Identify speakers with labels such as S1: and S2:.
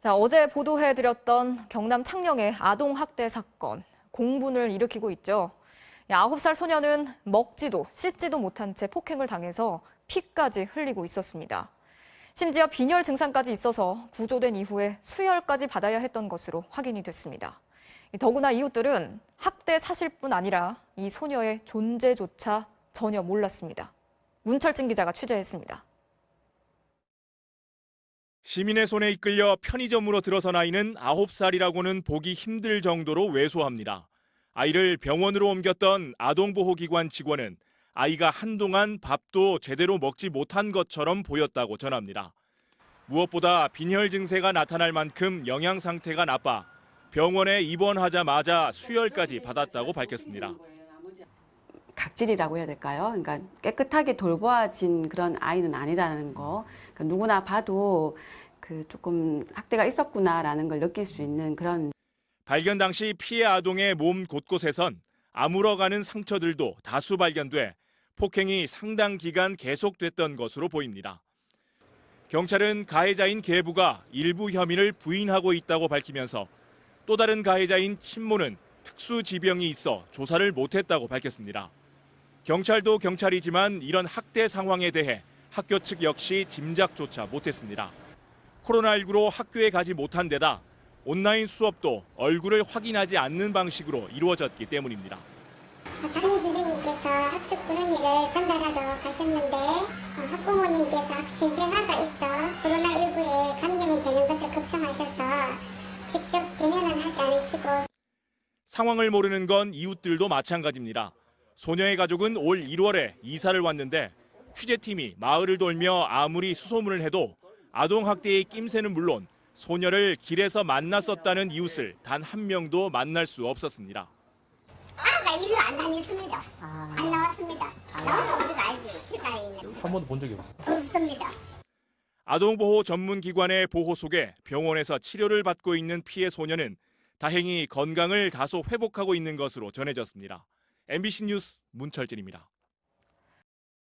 S1: 자, 어제 보도해드렸던 경남 창녕의 아동학대 사건, 공분을 일으키고 있죠. 9살 소녀는 먹지도 씻지도 못한 채 폭행을 당해서 피까지 흘리고 있었습니다. 심지어 빈혈 증상까지 있어서 구조된 이후에 수혈까지 받아야 했던 것으로 확인이 됐습니다. 더구나 이웃들은 학대 사실뿐 아니라 이 소녀의 존재조차 전혀 몰랐습니다. 문철진 기자가 취재했습니다.
S2: 시민의 손에 이끌려 편의점으로 들어선 아이는 9살이라고는 보기 힘들 정도로 왜소합니다. 아이를 병원으로 옮겼던 아동보호기관 직원은 아이가 한동안 밥도 제대로 먹지 못한 것처럼 보였다고 전합니다. 무엇보다 빈혈 증세가 나타날 만큼 영양 상태가 나빠 병원에 입원하자마자 수혈까지 받았다고 밝혔습니다.
S3: 각질이라고 해야 될까요? 그러니까 깨끗하게 돌보아진 그런 아이는 아니라는 거. 그러니까 누구나 봐도 조금 학대가 있었구나라는 걸 느낄 수 있는 그런.
S2: 발견 당시 피해 아동의 몸 곳곳에선 아물어가는 상처들도 다수 발견돼 폭행이 상당 기간 계속됐던 것으로 보입니다. 경찰은 가해자인 계부가 일부 혐의를 부인하고 있다고 밝히면서 또 다른 가해자인 친모는 특수지병이 있어 조사를 못했다고 밝혔습니다. 경찰도 경찰이지만 이런 학대 상황에 대해 학교 측 역시 짐작조차 못했습니다. 코로나19로 학교에 가지 못한 데다 온라인 수업도 얼굴을 확인하지 않는 방식으로 이루어졌기 때문입니다.
S4: 담임 선생님께서 학습 분위기를 전달하러 가셨는데 학부모님께서 신생아가 있어 코로나19에 감염이 되는 것을 걱정하셔서 직접 대면은 하지 않으시고. 상황을
S2: 모르는 건 이웃들도 마찬가지입니다. 소녀의 가족은 올 1월에 이사를 왔는데 취재팀이 마을을 돌며 아무리 수소문을 해도 아동학대의 낌새는 물론 소녀를 길에서 만났었다는 이웃을 단 한 명도 만날 수 없었습니다.
S4: 나 일을 안 다녔습니다. 안 나왔습니다. 나오면 우리가 알지. 길가에 있는.
S5: 한 번도 본 적이 없어요?
S4: 없습니다.
S2: 아동보호 전문기관의 보호 속에 병원에서 치료를 받고 있는 피해 소녀는 다행히 건강을 다소 회복하고 있는 것으로 전해졌습니다. MBC 뉴스 문철진입니다.